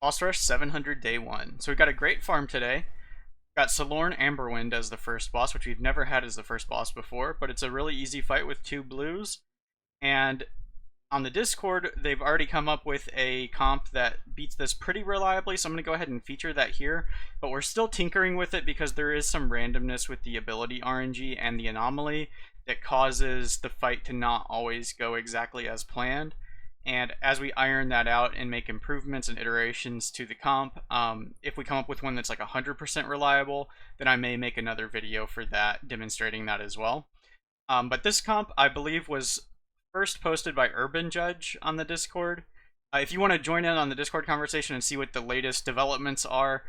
Boss Rush 700 day 1. So we got a great farm today. Got Salorn Amberwind as the first boss, which we've never had as the first boss before, but it's a really easy fight with 2 blues. And on the Discord, they've already come up with a comp that beats this pretty reliably, so I'm going to go ahead and feature that here. But we're still tinkering with it because there is some randomness with the ability RNG and the anomaly that causes the fight to not always go exactly as planned. And as we iron that out and make improvements and iterations to the comp, if we come up with one that's like 100% reliable, then I may make another video for that, demonstrating that as well. But this comp, I believe, was first posted by Urban Judge on the Discord. If you want to join in on the Discord conversation and see what the latest developments are,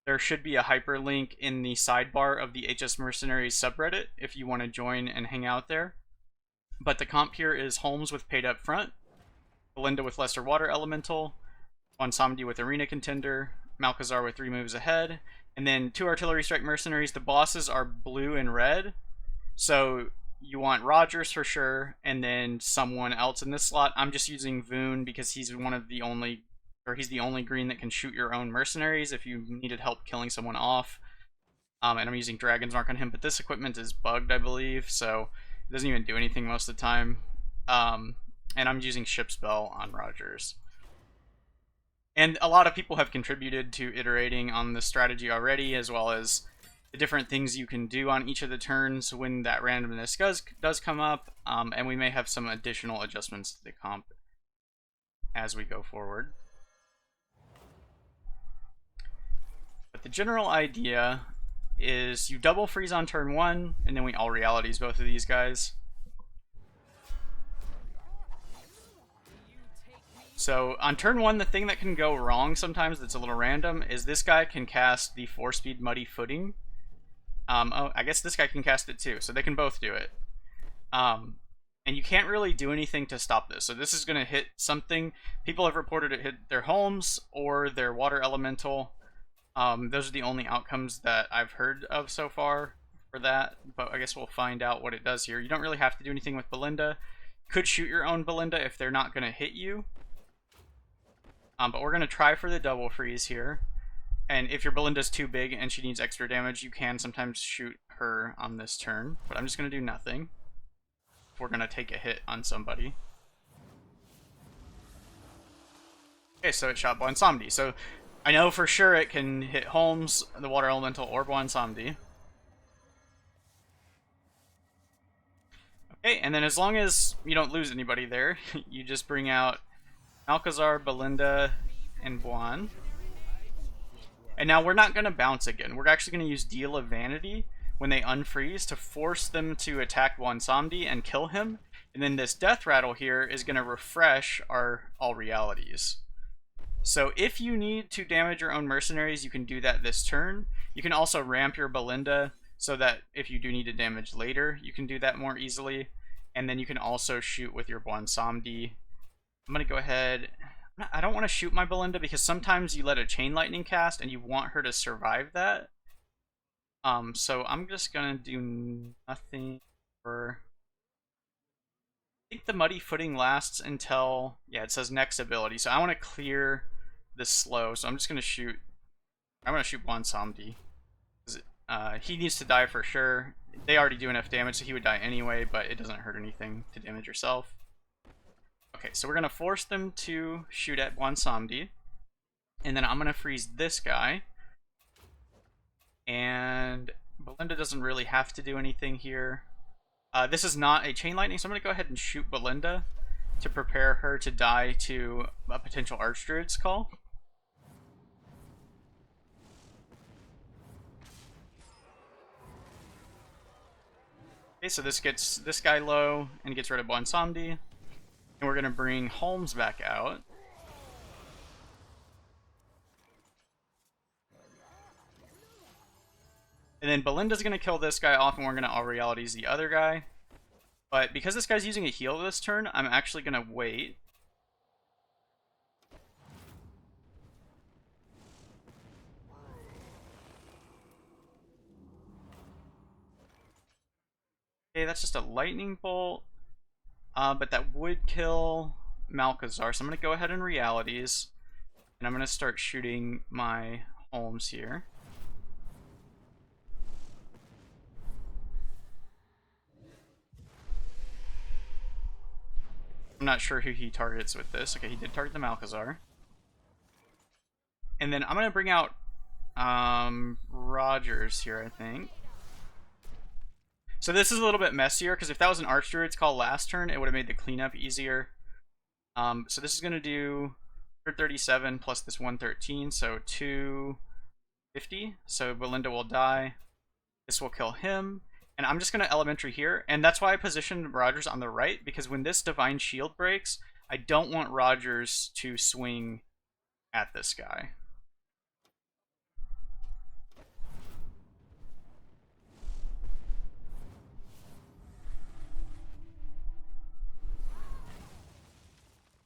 there should be a hyperlink in the sidebar of the HS Mercenaries subreddit if you want to join and hang out there. But the comp here is Holmes with paid up front, Balinda with Lesser Water Elemental, Bwonsamdi with Arena Contender, Malchezaar with 3 moves ahead, and then 2 Artillery Strike Mercenaries. The bosses are blue and red, so you want Rogers for sure, and then someone else in this slot. I'm just using Voone because he's the only green that can shoot your own mercenaries if you needed help killing someone off. And I'm using Dragon's Mark on him, but this equipment is bugged, I believe, so it doesn't even do anything most of the time. And I'm using Ship Spell on Rogers. And a lot of people have contributed to iterating on this strategy already, as well as the different things you can do on each of the turns when that randomness does come up, and we may have some additional adjustments to the comp as we go forward. But the general idea is you double freeze on turn 1, and then we all realities both of these guys. So on turn 1, the thing that can go wrong sometimes that's a little random is this guy can cast the 4-speed Muddy Footing. Oh, I guess this guy can cast it too, so they can both do it. And you can't really do anything to stop this. So this is going to hit something. People have reported it hit their Holmes or their Water Elemental. Those are the only outcomes that I've heard of so far for that, but I guess we'll find out what it does here. You don't really have to do anything with Balinda. Could shoot your own Balinda if they're not going to hit you. But we're going to try for the double freeze here. And if your Belinda's too big and she needs extra damage, you can sometimes shoot her on this turn. But I'm just going to do nothing. We're going to take a hit on somebody. Okay, so it shot Bwonsamdi. So I know for sure it can hit Holmes, the Water Elemental, or Bwonsamdi. Okay, and then as long as you don't lose anybody there, you just bring out Malchezaar, Balinda, and Bwon. And now we're not going to bounce again. We're actually going to use Deal of Vanity when they unfreeze to force them to attack Bwonsamdi and kill him. And then this Death Rattle here is going to refresh our All Realities. So if you need to damage your own mercenaries, you can do that this turn. You can also ramp your Balinda so that if you do need to damage later, you can do that more easily. And then you can also shoot with your Bwonsamdi. I'm going to go ahead. I don't want to shoot my Balinda because sometimes you let a Chain Lightning cast and you want her to survive that. So I'm just going to do nothing for... I think the Muddy Footing lasts until... Yeah, it says next ability. So I want to clear this slow. So I'm just going to shoot... I'm going to shoot Bwonsamdi. He needs to die for sure. They already do enough damage, so he would die anyway, but it doesn't hurt anything to damage yourself. Okay, so we're going to force them to shoot at Bwonsamdi. And then I'm going to freeze this guy. And Balinda doesn't really have to do anything here. This is not a Chain Lightning, so I'm going to go ahead and shoot Balinda to prepare her to die to a potential Archdruid's call. Okay, so this gets this guy low and gets rid of Bwonsamdi. And we're going to bring Holmes back out. And then Belinda's going to kill this guy off, and we're going to All Realities the other guy. But because this guy's using a heal this turn, I'm actually going to wait. Okay, that's just a Lightning Bolt. But that would kill Malchezaar, so I'm going to go ahead and Realities. And I'm going to start shooting my Holmes here. I'm not sure who he targets with this. Okay, he did target the Malchezaar. And then I'm going to bring out Rogers here, I think. So this is a little bit messier, because if that was an Archdruid's call last turn, it would have made the cleanup easier. So this is going to do 137 plus this 113, so 250. So Balinda will die. This will kill him. And I'm just going to elementary here. And that's why I positioned Rogers on the right, because when this Divine Shield breaks, I don't want Rogers to swing at this guy.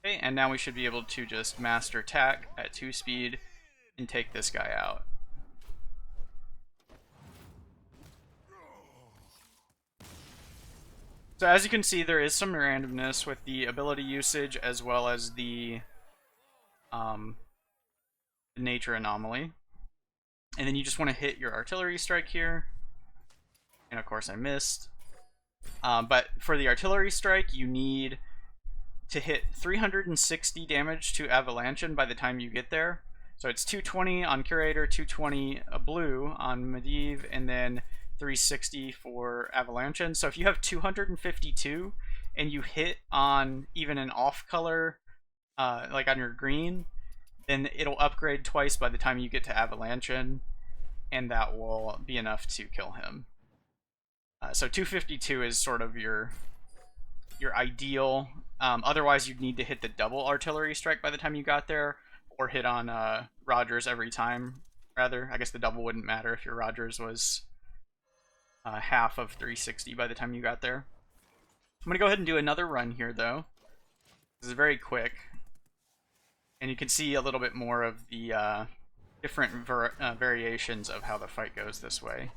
Okay, and now we should be able to just master attack at 2 speed and take this guy out. So as you can see, there is some randomness with the ability usage as well as the nature anomaly. And then you just want to hit your artillery strike here. And of course I missed. But for the artillery strike, you need to hit 360 damage to Avalanchan by the time you get there. So it's 220 on Curator, 220 blue on Medivh, and then 360 for Avalanchan. So if you have 252 and you hit on even an off color, like on your green, then it'll upgrade twice by the time you get to Avalanchan, and that will be enough to kill him. So 252 is sort of your ideal. Otherwise, you'd need to hit the double artillery strike by the time you got there, or hit on Rogers every time, rather. I guess the double wouldn't matter if your Rogers was half of 360 by the time you got there. I'm going to go ahead and do another run here, though. This is very quick. And you can see a little bit more of the different variations of how the fight goes this way.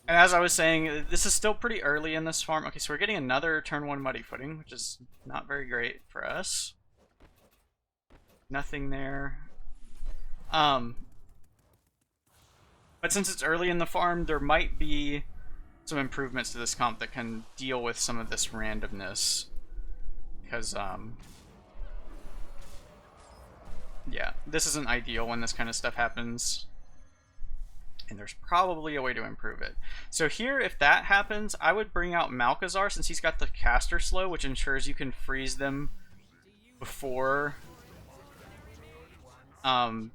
And as I was saying, this is still pretty early in this farm. Okay, so we're getting another turn 1 Muddy Footing, which is not very great for us. Nothing there. But since it's early in the farm, there might be some improvements to this comp that can deal with some of this randomness. Because, yeah, this isn't ideal when this kind of stuff happens. And there's probably a way to improve it. So here, if that happens, I would bring out Malchezaar, since he's got the caster slow, which ensures you can freeze them before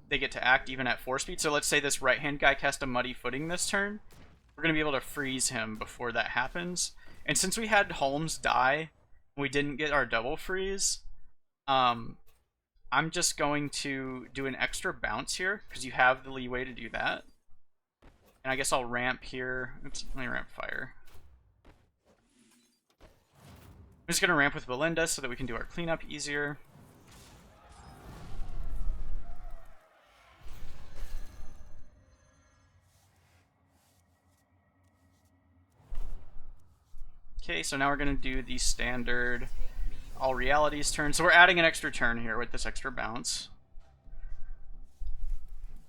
they get to act, even at 4 speed. So let's say this right-hand guy cast a Muddy Footing this turn. We're going to be able to freeze him before that happens. And since we had Holmes die, we didn't get our double freeze, I'm just going to do an extra bounce here, because you have the leeway to do that. And I guess I'll ramp here. Oops, let me ramp fire. I'm just going to ramp with Balinda so that we can do our cleanup easier. Okay, so now we're going to do the standard all realities turn. So we're adding an extra turn here with this extra bounce.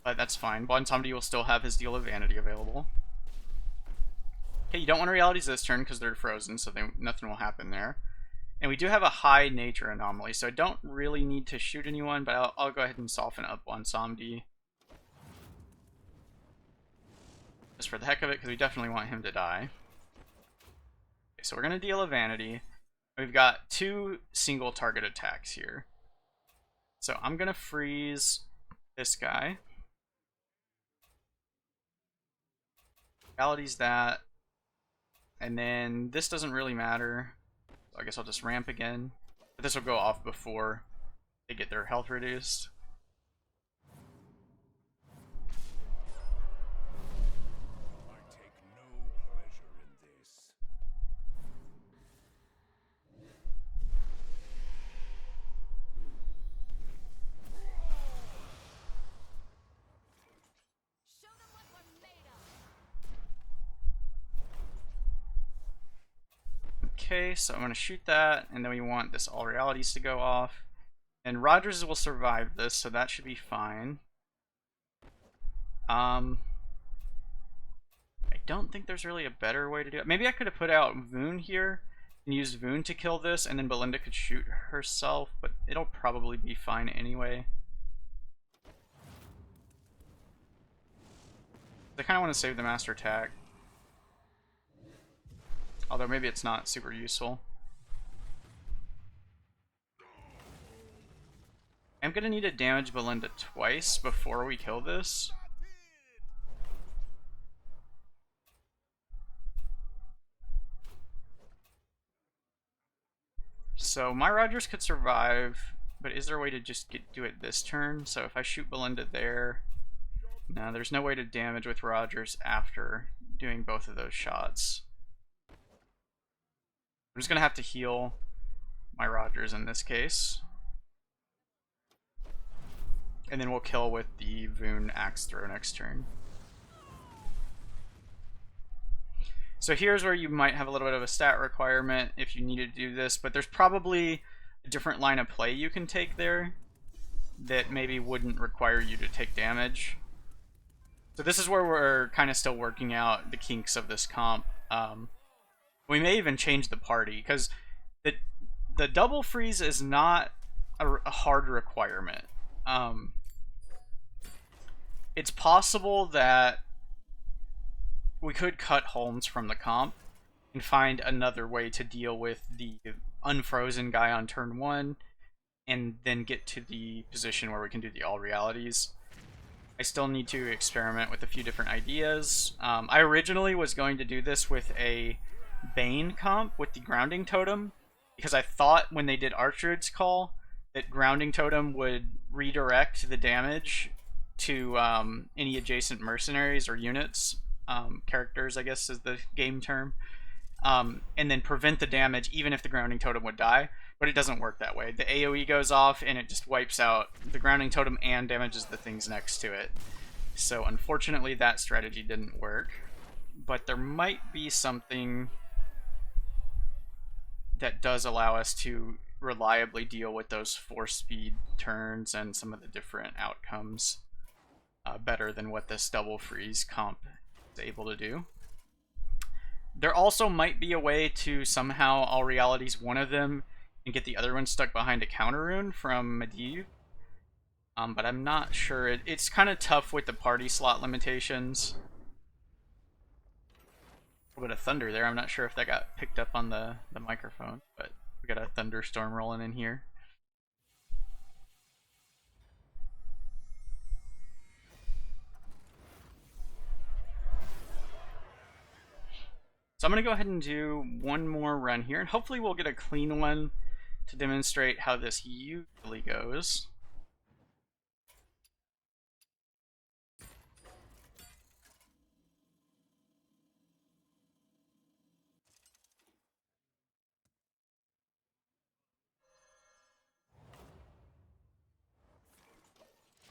But that's fine. Bwonsamdi will still have his Deal of Vanity available. Okay, you don't want to realities this turn because they're frozen, so nothing will happen there. And we do have a high nature anomaly, so I don't really need to shoot anyone, but I'll go ahead and soften up Bwonsamdi. Just for the heck of it, because we definitely want him to die. Okay, so we're going to deal a Vanity. We've got 2 single target attacks here. So I'm going to freeze this guy. Realities that. And then this doesn't really matter. So I guess I'll just ramp again. But this will go off before they get their health reduced. Okay, so I'm going to shoot that, and then we want this all realities to go off. And Rogers will survive this, so that should be fine. I don't think there's really a better way to do it. Maybe I could have put out Voone here and used Voone to kill this, and then Balinda could shoot herself, but it'll probably be fine anyway. I kind of want to save the Master Attack. Although maybe it's not super useful. I'm going to need to damage Balinda twice before we kill this. So my Rogers could survive, but is there a way to just do it this turn? So if I shoot Balinda there... No, there's no way to damage with Rogers after doing both of those shots. I'm just going to have to heal my Rogers in this case. And then we'll kill with the Voone Axe Throw next turn. So here's where you might have a little bit of a stat requirement if you need to do this, but there's probably a different line of play you can take there that maybe wouldn't require you to take damage. So this is where we're kind of still working out the kinks of this comp. We may even change the party, because the double freeze is not a hard requirement. It's possible that we could cut Holmes from the comp and find another way to deal with the unfrozen guy on turn 1 and then get to the position where we can do the all realities. I still need to experiment with a few different ideas. I originally was going to do this with a Bane comp with the Grounding Totem, because I thought when they did Archerd's Call that Grounding Totem would redirect the damage to any adjacent mercenaries or units. Characters, I guess is the game term. And then prevent the damage even if the Grounding Totem would die. But it doesn't work that way. The AoE goes off and it just wipes out the Grounding Totem and damages the things next to it. So unfortunately that strategy didn't work. But there might be something that does allow us to reliably deal with those 4-speed turns and some of the different outcomes better than what this double freeze comp is able to do. There also might be a way to somehow all realities one of them and get the other one stuck behind a counter rune from Medivh. But I'm not sure. It's kind of tough with the party slot limitations. A little bit of thunder there. I'm not sure if that got picked up on the microphone, but we got a thunderstorm rolling in here. So I'm going to go ahead and do one more run here, and hopefully we'll get a clean one to demonstrate how this usually goes.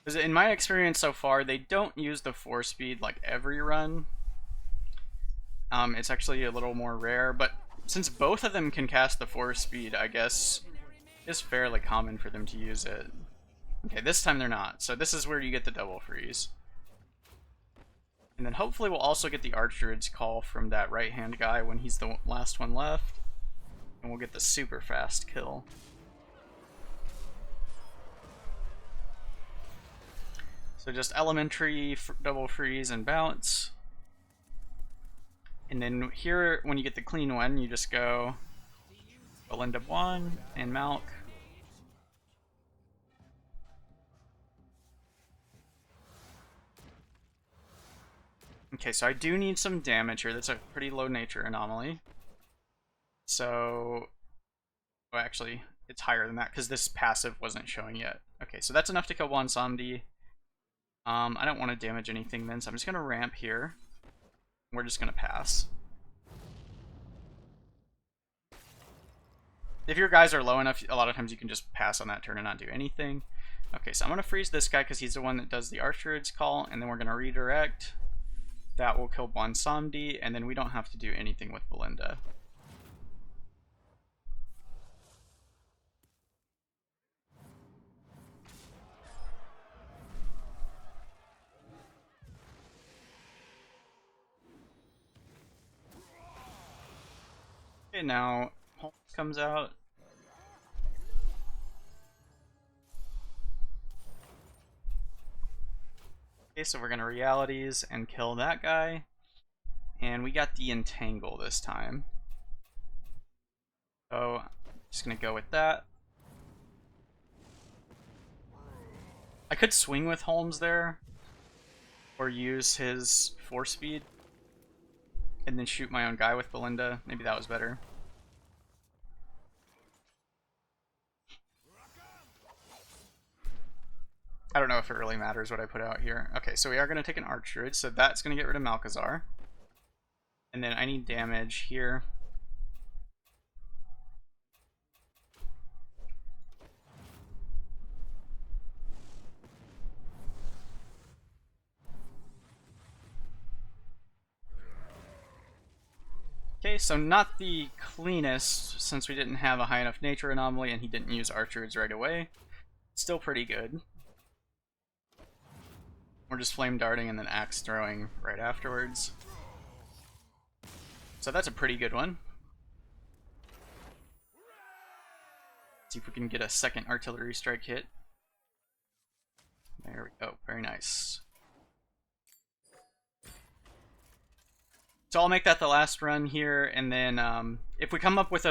Because in my experience so far, they don't use the 4-speed like every run. It's actually a little more rare, but since both of them can cast the 4-speed, I guess it's fairly common for them to use it. Okay, this time they're not, so this is where you get the double freeze. And then hopefully we'll also get the Archerd's Call from that right-hand guy when he's the last one left. And we'll get the super fast kill. So just elementary, double freeze, and bounce. And then here, when you get the clean one, you just go Balinda 1 and Malk. Okay, so I do need some damage here. That's a pretty low nature anomaly. So, well, actually, it's higher than that because this passive wasn't showing yet. Okay, so that's enough to kill Bwonsamdi. I don't want to damage anything then, so I'm just going to ramp here. We're just going to pass. If your guys are low enough, a lot of times you can just pass on that turn and not do anything. Okay, so I'm going to freeze this guy because he's the one that does the Archerd's Call, and then we're going to redirect. That will kill Bwonsamdi, and then we don't have to do anything with Balinda. Okay, now Holmes comes out. Okay, so we're gonna realities and kill that guy. And we got the entangle this time. So just gonna go with that. I could swing with Holmes there, or use his 4-speed, and then shoot my own guy with Balinda. Maybe that was better. I don't know if it really matters what I put out here. Okay, so we are going to take an Archdruid, so that's going to get rid of Malchezaar. And then I need damage here. Okay, so not the cleanest, since we didn't have a high enough nature anomaly and he didn't use Archdruids right away. Still pretty good. We're just flame darting and then axe throwing right afterwards. So that's a pretty good one. See if we can get a second artillery strike hit. There we go, very nice. So I'll make that the last run here, and then if we come up with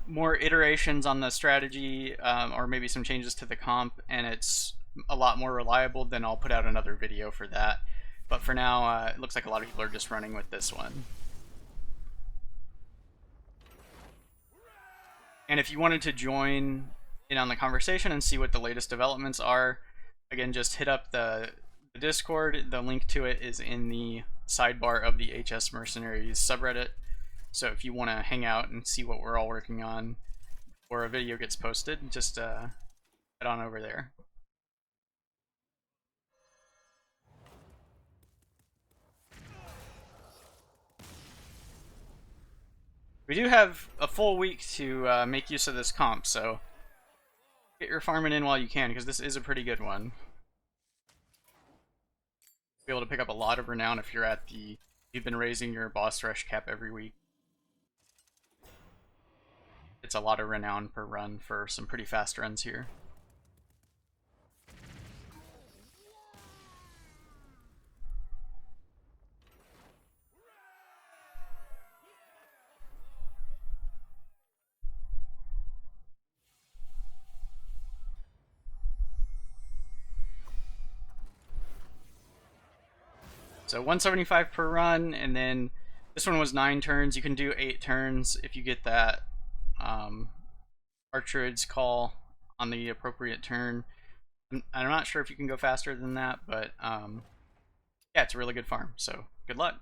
more iterations on the strategy, or maybe some changes to the comp, and it's a lot more reliable, then I'll put out another video for that. But for now, it looks like a lot of people are just running with this one. And if you wanted to join in on the conversation and see what the latest developments are, again, just hit up the Discord. The link to it is in the sidebar of the HS Mercenaries subreddit. So if you want to hang out and see what we're all working on before a video gets posted, just head on over there. We do have a full week to make use of this comp, so get your farming in while you can, because this is a pretty good one. Be able to pick up a lot of renown if you've been raising your boss rush cap every week. It's a lot of renown per run for some pretty fast runs here. So 175 per run, and then this one was 9 turns. You can do 8 turns if you get that Archdruid's call on the appropriate turn. I'm not sure if you can go faster than that, but yeah, it's a really good farm, so good luck.